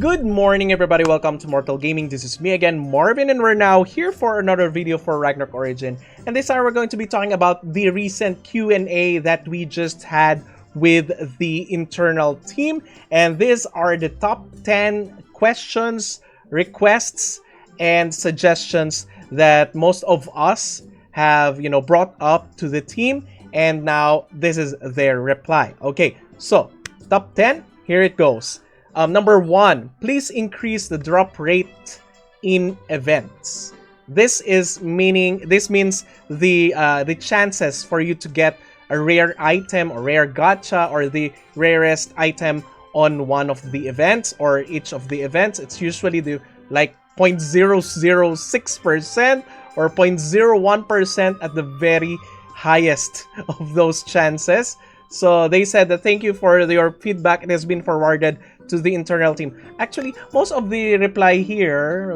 Good morning, everybody. Welcome to Mortal Gaming. This is me again, Marvin, and we're now here for another video for Ragnarok Origin. And this time we're going to be talking about the recent Q&A that we just had with the internal team. And these are the top 10 questions, requests, and suggestions that most of us have, brought up to the team. And now this is their reply. Okay, so top 10, here it goes. Number 1, please increase the drop rate in events. This means the chances for you to get a rare item or rare gacha or the rarest item on one of the events or each of the events. It's usually the 0.006% or 0.01% at the very highest of those chances. So they said that thank you for your feedback. It has been forwarded to the internal team. Actually, most of the replies here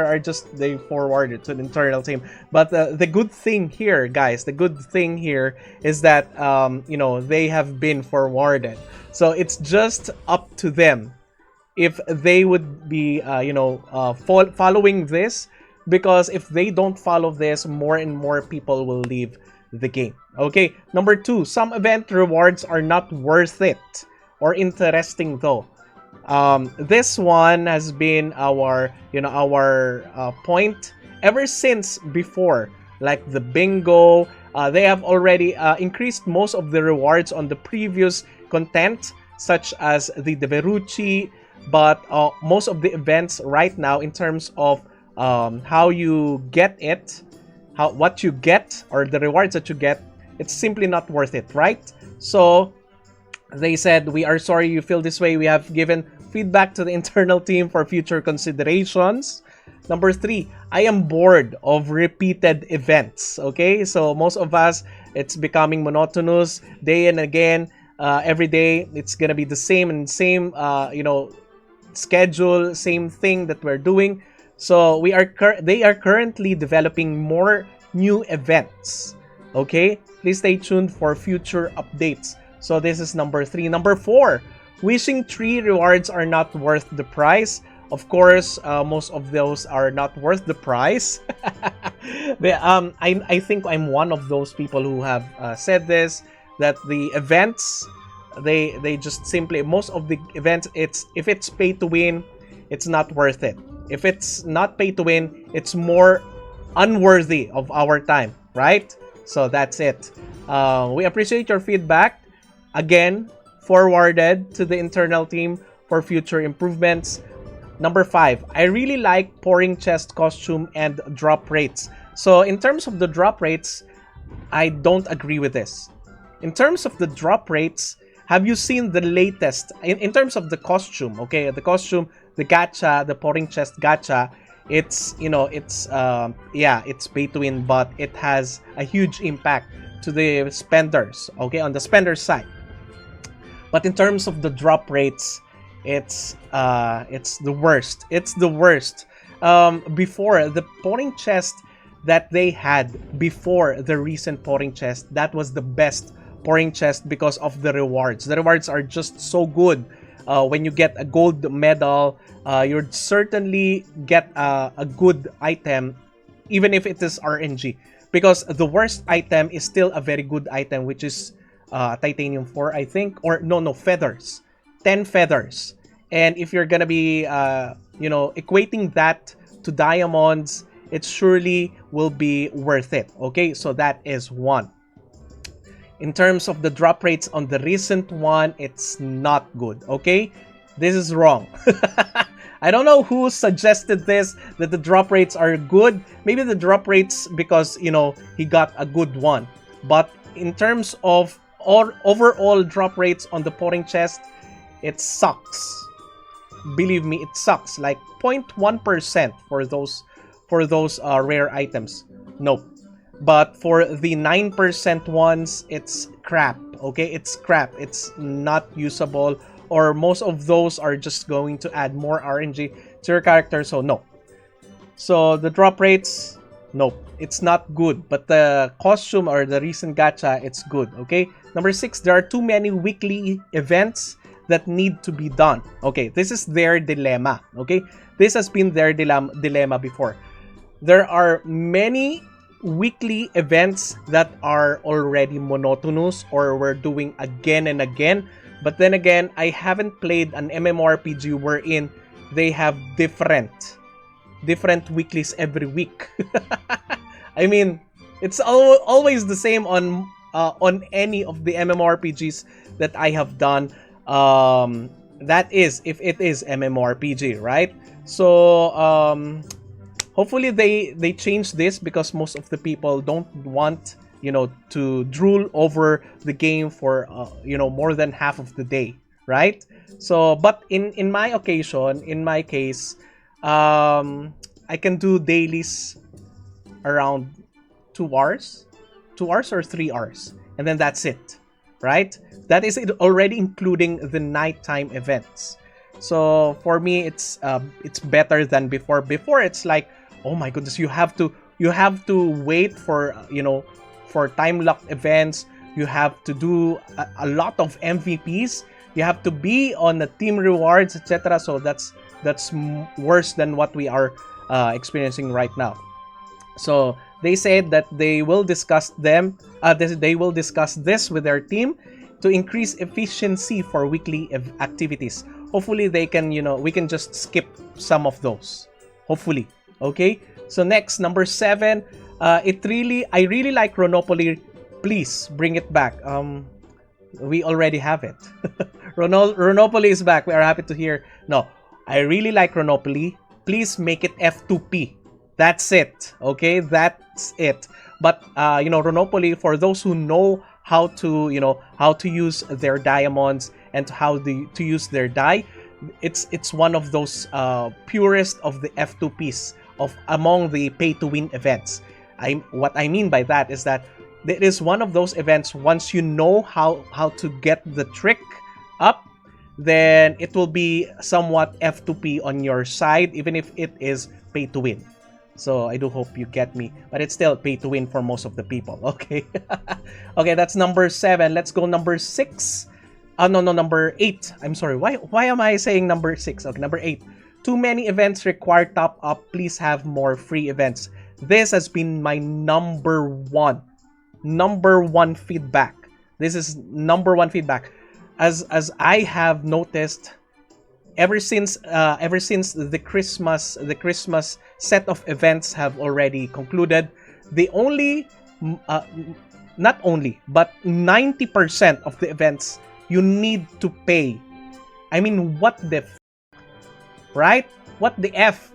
are just they forwarded to the internal team. But the good thing here, guys, the good thing here is that they have been forwarded. So it's just up to them if they would be following this, because if they don't follow this, more and more people will leave the game. Okay, number 2, some event rewards are not worth it or interesting though. This one has been our point ever since before, like the bingo. They have already increased most of the rewards on the previous content, such as the Deverucci, but most of the events right now, in terms of how you get it, what you get, or the rewards that you get, it's simply not worth it, right? So they said, we are sorry you feel this way. We have given feedback to the internal team for future considerations. Number 3, I am bored of repeated events. Okay, so most of us, it's becoming monotonous day and again. Every day it's gonna be the same and same schedule, same thing that we're doing. So they are currently developing more new events. Okay, please stay tuned for future updates. So this is number 3. Number 4, wishing tree rewards are not worth the price. Of course, most of those are not worth the price. I think I'm one of those people who have said this, that the events, they just simply, most of the events, if it's pay to win, it's not worth it. If it's not pay to win, it's more unworthy of our time, right? So that's it. We appreciate your feedback. Again, forwarded to the internal team for future improvements. Number 5, I really like pouring chest costume and drop rates. So in terms of the drop rates, I don't agree with this. In terms of the drop rates, have you seen the latest in terms of the costume? Okay, the costume, the gacha, the pouring chest gacha, it's it's pay to win, but it has a huge impact to the spenders, okay, on the spender side. But in terms of the drop rates, it's the worst. It's the worst. Before, the pouring chest that they had before the recent pouring chest, that was the best pouring chest because of the rewards. The rewards are just so good. When you get a gold medal, you'd certainly get a good item, even if it is RNG. Because the worst item is still a very good item, which is titanium 4, I think, or no, feathers, 10 feathers. And if you're gonna be equating that to diamonds, it surely will be worth it. Okay, so that is 1. In terms of the drop rates on the recent one, it's not good. Okay, this is wrong. I don't know who suggested this, that the drop rates are good. Maybe the drop rates because he got a good one. But in terms of overall drop rates on the pouring chest, it sucks. Believe me, it sucks. Like 0.1% for those rare items. Nope. But for the 9% ones, it's crap. Okay, it's crap. It's not usable, or most of those are just going to add more RNG to your character. So no. So the drop rates, nope, it's not good. But the costume or the recent gacha, it's good. Okay. Number 6, there are too many weekly events that need to be done. Okay, this is their dilemma. Okay, this has been their dilemma before. There are many weekly events that are already monotonous or we're doing again and again. But then again, I haven't played an MMORPG wherein they have different weeklies every week. I mean, it's always the same on any of the MMORPGs that I have done. That is, if it is MMORPG, right? So hopefully they change this, because most of the people don't want, to drool over the game for more than half of the day, right? So, but in my occasion, in my case, I can do dailies around 2 hours, 2 hours or 3 hours, and then that's it, right? That is it, already including the nighttime events. So for me, it's better than before. Before, it's like, oh my goodness, you have to wait for for time locked events. You have to do a lot of MVPs. You have to be on the team rewards, etc. So that's worse than what we are experiencing right now. So they said that they will discuss they will discuss this with their team to increase efficiency for weekly activities. Hopefully they can, we can just skip some of those. Hopefully. Okay? So next, number 7, I really like Ronopoly. Please bring it back. We already have it. Ronopoly is back. We are happy to hear. No, I really like Ronopoly. Please make it F2P. That's it. Okay? That's it. But Ronopoly, for those who know how to use their diamonds and how to use their die, it's one of those purest of the F2Ps of among the pay to win events. What I mean by that is that it is one of those events, once you know how to get the trick up, then it will be somewhat F2P on your side, even if it is pay to win. So I do hope you get me, but it's still pay to win for most of the people. Okay. Okay, that's number 7. Let's go number 6. No, number 8. I'm sorry. Why am I saying number 6? Okay, number 8. Too many events require top up. Please have more free events. This has been my number one feedback. This is number 1 feedback. As I have noticed, ever since the Christmas set of events have already concluded, the only not only but 90% of the events you need to pay. I mean, what the right? What the F?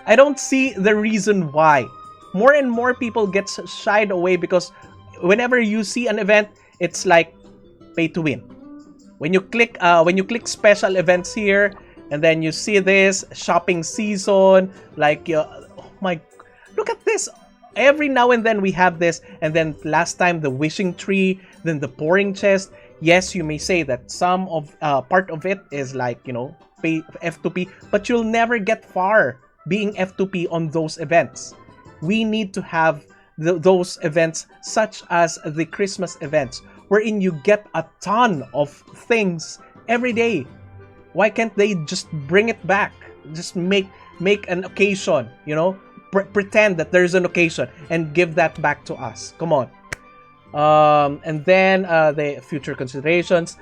I don't see the reason why. More and more people get shied away because whenever you see an event, it's like pay to win. When you click special events here, and then you see this shopping season, like oh my, look at this. Every now and then we have this, and then last time the wishing tree, then the pouring chest. Yes, you may say that some of part of it is like pay F2P, but you'll never get far being F2P on those events. We need to have those events such as the Christmas events, wherein you get a ton of things every day. Why can't they just bring it back? Just make an occasion, pretend that there's an occasion and give that back to us. Come on. And then the future considerations.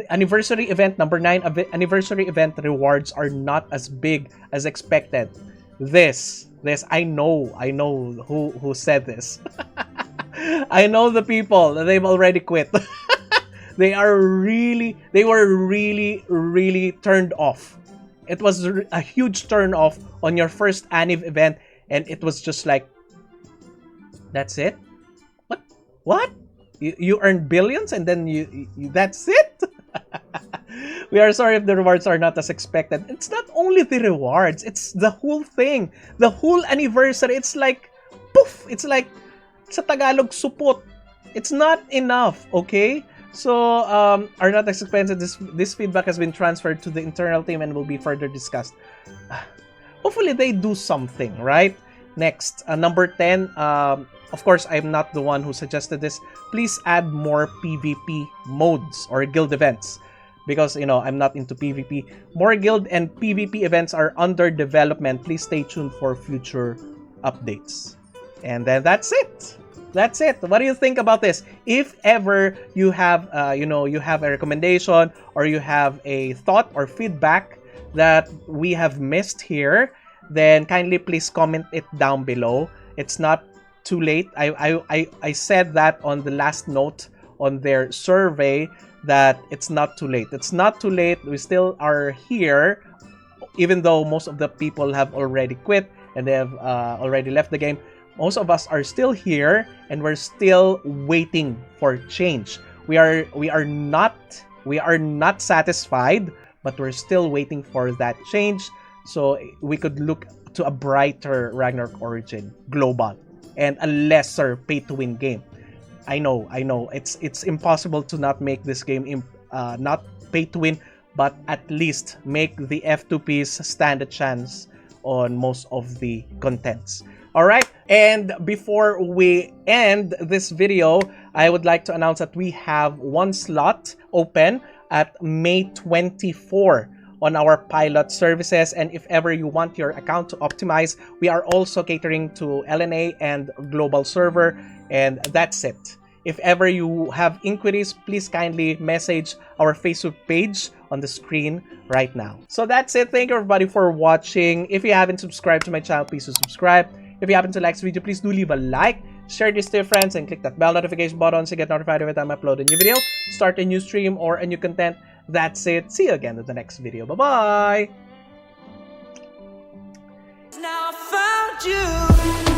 Anniversary event number 9. Anniversary event rewards are not as big as expected. This I know who said this. I know the people. They've already quit. They were really turned off. It was a huge turn off on your first Anniv event, and it was just like, that's it? What? You earn billions and then you that's it? We are sorry if the rewards are not as expected. It's not only the rewards, it's the whole thing. The whole anniversary, it's like, poof! It's like, sa Tagalog, supot. It's not enough, okay? So, are not as expensive. This feedback has been transferred to the internal team and will be further discussed. Hopefully, they do something, right? Next, number 10, of course, I'm not the one who suggested this. Please add more PvP modes or guild events because, you know, I'm not into PvP. More guild and PvP events are under development. Please stay tuned for future updates. And then that's it. That's it. What do you think about this? If ever you have, you have a recommendation or you have a thought or feedback that we have missed here, then kindly please comment it down below. It's not too late. I said that on the last note on their survey that it's not too late. It's not too late. We still are here, even though most of the people have already quit and they have already left the game. Most of us are still here and we're still waiting for change. We are not satisfied, but we're still waiting for that change so we could look to a brighter Ragnarok Origin global and a lesser pay-to-win game. I know it's impossible to not make this game not pay-to-win, but at least make the F2Ps stand a chance on most of the contents. Alright, and before we end this video, I would like to announce that we have one slot open at May 24 on our pilot services, and if ever you want your account to optimize, we are also catering to LNA and global server, and that's it. If ever you have inquiries, please kindly message our Facebook page on the screen right now. So that's it. Thank you everybody for watching. If you haven't subscribed to my channel, please do subscribe. If you happen to like this video, please do leave a like, share this to your friends, and click that bell notification button to get notified every time I upload a new video, start a new stream, or a new content. That's it. See you again in the next video. Bye-bye! Now I found you.